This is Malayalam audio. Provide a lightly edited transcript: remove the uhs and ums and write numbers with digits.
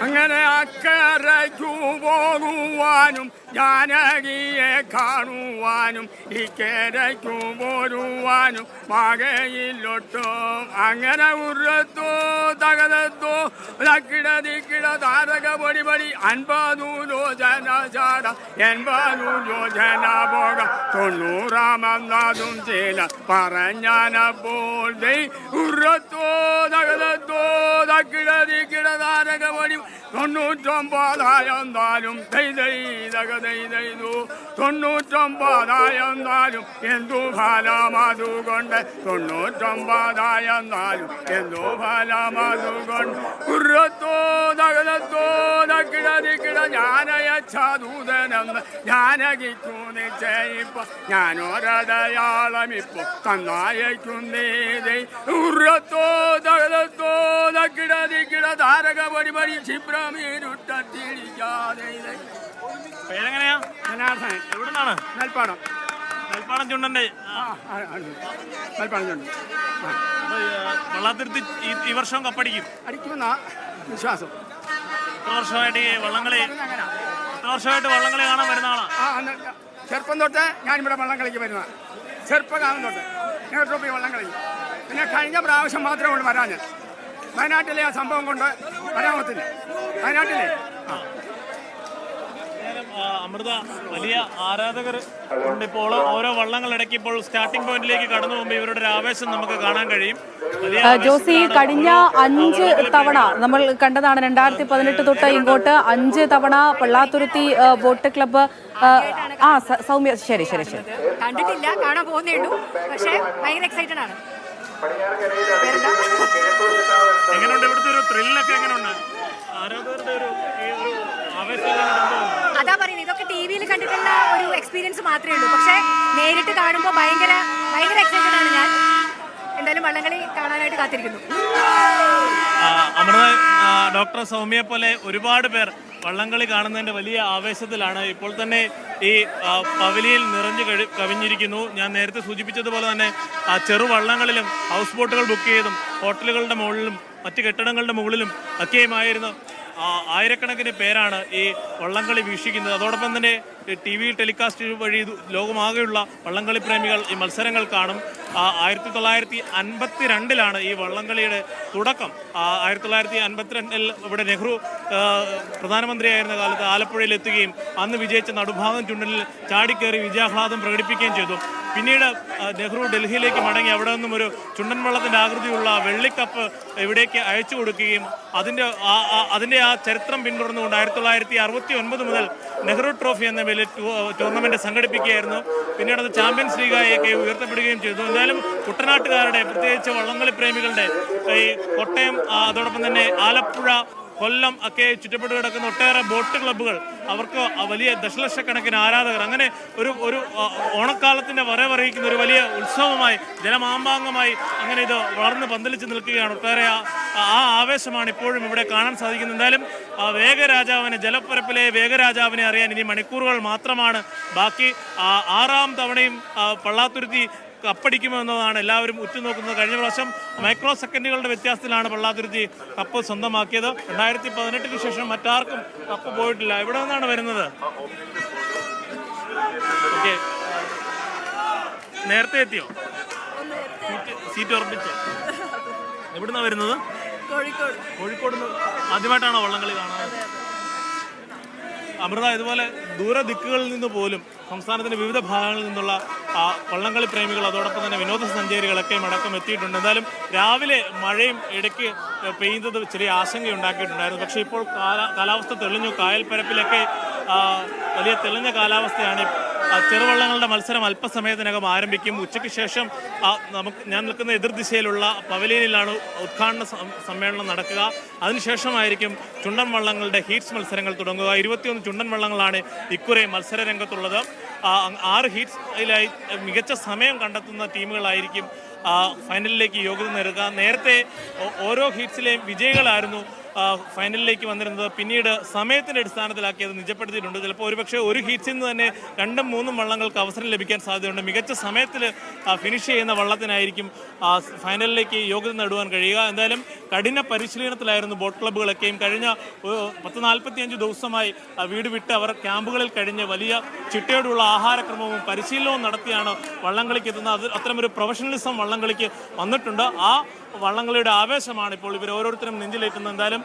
അങ്ങനെ അക്കരയ്ക്കു പോകുവാനും ജാനകിയെ കാണുവാനും ഇക്കരയ്ക്കു പോരുവാനും മകയിലൊട്ടും അങ്ങനെ ഉറത്തോ തകതത്തോ ദക്കിട ദിക്കിട താരക പൊടി പൊടി 50 യോജന ചാട 80 യോജന പോക 90 ചില പറഞ്ഞപ്പോൾ ഉറത്തോ തകതത്തോ ദക്കിട ദിക്കിട താരക പൊടി 99 99 എന്തു ഫലം അതുകൊണ്ട് 99 എന്തു ഫലം അതുകൊണ്ട് ഉറത്തോ തകതത്തോ ദക്കിട ദിക്കിട ഞാനയച്ചൂതനെന്ന് ജാനകിക്കു നിശ്ചയിപ്പ ഞാനൊരടയാളമിപ്പോ തന്നായക്കുന്നേ ഉറത്തോ തകതത്തോ ദക്കിട ദിക്കിട താരക പടി പടി ക്ഷിപ്രമീരുട്ടിടിക്കാതെ പേരെങ്ങനെയാ? ജനാർദ്ദനൻ. എവിടുന്നാണ്? നെൽപ്പാടം. നെൽപ്പാടം ചുണ്ടന്റെ നെൽപ്പാടം ചുണ്ട്. വള്ളാത്തുരുത്തി ഈ വർഷം കപ്പടിക്കും അടിക്കുമെന്ന വിശ്വാസം. എത്ര വർഷമായിട്ട് ഈ വള്ളംകളി കാണാൻ വരുന്ന ആളാ? ചെറുപ്പം തൊട്ട് ഞാനിവിടെ വള്ളം കളിക്ക് വരുന്നതാണ്. ചെറുപ്പകാലം തൊട്ട് നേട്ടോപ്പി വള്ളം കളി. പിന്നെ കഴിഞ്ഞ പ്രാവശ്യം മാത്രമേ കൊണ്ട് വരാൻ വയനാട്ടിലെ ആ സംഭവം കൊണ്ട് വരാമത്തില്ല. വയനാട്ടിലെ അമൃത വലിയ ആരാധകർ ഉണ്ട്. ഇപ്പോൾ ഓരോ വള്ളങ്ങൾ ഇടയ്ക്ക് ഇപ്പോൾ സ്റ്റാർട്ടിംഗ് പോയിന്റിലേക്ക് കടന്നു പോകുമ്പോൾ ഇവരുടെ ഒരു ആവേശം നമുക്ക് കാണാൻ കഴിയും. ജോസി, കഴിഞ്ഞ 5 തവണ നമ്മൾ കണ്ടതാണ്. 2018 തൊട്ട് ഇങ്ങോട്ട് 5 തവണ പള്ളാത്തുരുത്തി ബോട്ട് ക്ലബ്ബ് സൗമ്യ ശരി കണ്ടിട്ടില്ല, കാണാൻ പോകുന്നേ ഉള്ളൂ. പക്ഷേ ഭയങ്കര എക്സൈറ്റഡ് ആണ്. എങ്ങനെയുണ്ട് ഇവിടുത്തെ ഒരു ത്രില്ലൊക്കെ? എങ്ങനെയുണ്ട് ആരാധകരുടെ ഒരു ആവേശം? അതാ പറയുന്നത്, ഇതൊക്കെ ടിവിയിൽ കണ്ടിട്ടുള്ള ഒരു എക്സ്പീരിയൻസ് മാത്രമേ ഉള്ളൂ. പക്ഷെ നേരിട്ട് കാണുമ്പോൾ ഭയങ്കര എക്സൈറ്റഡ് ആണ് ഞാൻ. എന്തായാലും വള്ളംകളി കാണാനായിട്ട് കാത്തിരിക്കുന്നു. അമൃത, ഡോക്ടർ സൗമ്യയെ പോലെ ഒരുപാട് പേർ വള്ളംകളി കാണുന്നതിന്റെ വലിയ ആവേശത്തിലാണ്. ഇപ്പോൾ തന്നെ ഈ പവലിയിൽ നിറഞ്ഞു കവിഞ്ഞിരിക്കുന്നു. ഞാൻ നേരത്തെ സൂചിപ്പിച്ചതുപോലെ തന്നെ ചെറുവള്ളങ്ങളിലും ഹൗസ് ബോട്ടുകൾ ബുക്ക് ചെയ്തും ഹോട്ടലുകളുടെ മുകളിലും മറ്റ് കെട്ടിടങ്ങളുടെ മുകളിലും ഒക്കെയുമായിരുന്നു ആയിരക്കണക്കിന് പേരാണ് ഈ വള്ളംകളി വീക്ഷിക്കുന്നത്. അതോടൊപ്പം തന്നെ TV ടെലികാസ്റ്റ് വഴി ലോകമാകെയുള്ള വള്ളംകളി പ്രേമികൾ ഈ മത്സരങ്ങൾ കാണും. 1952 ഈ വള്ളംകളിയുടെ തുടക്കം. 1952 ഇവിടെ നെഹ്റു പ്രധാനമന്ത്രിയായിരുന്ന കാലത്ത് ആലപ്പുഴയിൽ എത്തുകയും അന്ന് വിജയിച്ച നടുഭാഗം ചുണ്ടലിൽ ചാടിക്കേറി വിജയാഹ്ലാദം പ്രകടിപ്പിക്കുകയും ചെയ്തു. പിന്നീട് നെഹ്റു ഡൽഹിയിലേക്ക് മടങ്ങി അവിടെ നിന്നും ഒരു ചുണ്ടൻ വള്ളത്തിൻ്റെ ആകൃതിയുള്ള വെള്ളിക്കപ്പ് ഇവിടേക്ക് അയച്ചു കൊടുക്കുകയും അതിൻ്റെ ആ ചരിത്രം പിന്തുടർന്നുകൊണ്ട് 1969 മുതൽ നെഹ്റു ട്രോഫി എന്ന വലിയ ടൂർണമെൻറ്റ് സംഘടിപ്പിക്കുകയായിരുന്നു. പിന്നീട് അത് ചാമ്പ്യൻസ് ലീഗായൊക്കെ ഉയർത്തപ്പെടുകയും ചെയ്തു. എന്തായാലും കുട്ടനാട്ടുകാരുടെ, പ്രത്യേകിച്ച് വള്ളംകളി പ്രേമികളുടെ ഈ കോട്ടയം, അതോടൊപ്പം തന്നെ ആലപ്പുഴ, കൊല്ലം ഒക്കെ ചുറ്റപ്പെട്ട് കിടക്കുന്ന ഒട്ടേറെ ബോട്ട് ക്ലബ്ബുകൾ, അവർക്ക് വലിയ ദശലക്ഷക്കണക്കിന് ആരാധകർ, അങ്ങനെ ഒരു ഓണക്കാലത്തിൻ്റെ വരവറിയിക്കുന്ന ഒരു വലിയ ഉത്സവമായി, ജലമാമ്പാങ്കമായി അങ്ങനെ ഇത് വളർന്ന് പന്തലിച്ച് നിൽക്കുകയാണ്. ഒട്ടേറെ ആ ആവേശമാണ് ഇപ്പോഴും ഇവിടെ കാണാൻ സാധിക്കുന്നത്. എന്തായാലും വേഗരാജാവിനെ, ജലപ്പരപ്പിലെ വേഗരാജാവിനെ അറിയാൻ ഇനി മണിക്കൂറുകൾ മാത്രമാണ് ബാക്കി. 6ാം തവണയും പള്ളാത്തുരുത്തി കപ്പടിക്കുമോ എന്നതാണ് എല്ലാവരും ഉറ്റുനോക്കുന്നത്. കഴിഞ്ഞ പ്രാവശ്യം മൈക്രോ സെക്കൻഡുകളുടെ വ്യത്യാസത്തിലാണ് പള്ളാത്തുരുത്തി കപ്പ് സ്വന്തമാക്കിയത്. 2018 ശേഷം മറ്റാർക്കും കപ്പ് പോയിട്ടില്ല. ഇവിടെ നിന്നാണ് വരുന്നത്. ഓക്കെ, നേരത്തെ എത്തിയോ? സീറ്റ് ഉറപ്പിച്ച് എവിടുന്നാണ് വരുന്നത്? കോഴിക്കോട്. ആദ്യമായിട്ടാണോ വള്ളംകളി കാണാൻ? അമൃത, ഇതുപോലെ ദൂരദിക്കുകളിൽ നിന്ന് പോലും സംസ്ഥാനത്തിൻ്റെ വിവിധ ഭാഗങ്ങളിൽ നിന്നുള്ള വള്ളംകളി പ്രേമികൾ, അതോടൊപ്പം തന്നെ വിനോദസഞ്ചാരികളൊക്കെ അടക്കം എത്തിയിട്ടുണ്ട്. എന്തായാലും രാവിലെ മഴയും ഇടയ്ക്ക് പെയ്യുന്നത് ചെറിയ ആശങ്കയുണ്ടാക്കിയിട്ടുണ്ടായിരുന്നു. പക്ഷേ ഇപ്പോൾ കാലാവസ്ഥ തെളിഞ്ഞു. കായൽപ്പരപ്പിലൊക്കെ വലിയ തെളിഞ്ഞ കാലാവസ്ഥയാണ്. ചെറുവള്ളങ്ങളുടെ മത്സരം അല്പസമയത്തിനകം ആരംഭിക്കും. ഉച്ചയ്ക്ക് ശേഷം ഞാൻ നിൽക്കുന്ന എതിർദിശയിലുള്ള പവലിയനിലാണ് ഉദ്ഘാടന സമ്മേളനം നടക്കുക. അതിനുശേഷമായിരിക്കും ചുണ്ടൻ വള്ളങ്ങളുടെ ഹീറ്റ്സ് മത്സരങ്ങൾ തുടങ്ങുക. 21 ചുണ്ടൻ വള്ളങ്ങളാണ് ഇക്കുറി മത്സര രംഗത്തുള്ളത്. 6 ഹീറ്റ്സിലായി മികച്ച സമയം കണ്ടെത്തുന്ന ടീമുകളായിരിക്കും ഫൈനലിലേക്ക് യോഗ്യത നേടുക. നേരത്തെ ഓരോ ഹീറ്റ്സിലെയും വിജയികളായിരുന്നു ഫൈനലിലേക്ക് വന്നിരുന്നത് പിന്നീട് സമയത്തിൻ്റെ അടിസ്ഥാനത്തിലാക്കി അത് നിജപ്പെടുത്തിയിട്ടുണ്ട്. ചിലപ്പോൾ ഒരുപക്ഷെ ഒരു ഹീറ്റ്സിൽ നിന്ന് തന്നെ 2-3 വള്ളങ്ങൾക്ക് അവസരം ലഭിക്കാൻ സാധ്യതയുണ്ട്. മികച്ച സമയത്തിൽ ഫിനിഷ് ചെയ്യുന്ന വള്ളത്തിനായിരിക്കും ഫൈനലിലേക്ക് യോഗ്യത നേടുവാൻ കഴിയുക. എന്തായാലും കഠിന പരിശീലനത്തിലായിരുന്നു ബോട്ട് ക്ലബ്ബുകളൊക്കെയും. കഴിഞ്ഞ 45 ദിവസമായി വീട് വിട്ട് അവർ ക്യാമ്പുകളിൽ കഴിഞ്ഞ് വലിയ ചിട്ടയോടുള്ള ആഹാരക്രമവും പരിശീലനവും നടത്തിയാണ് വള്ളംകളിക്ക് എത്തുന്നത്. അത്തരമൊരു പ്രൊഫഷണലിസം വള്ളംകളിക്ക് വന്നിട്ടുണ്ട്. ആ വള്ളംകളിയുടെ ആവേശമാണ് ഇപ്പോൾ ഇവർ ഓരോരുത്തരും നെഞ്ചിലേറ്റുന്നത്. എന്തായാലും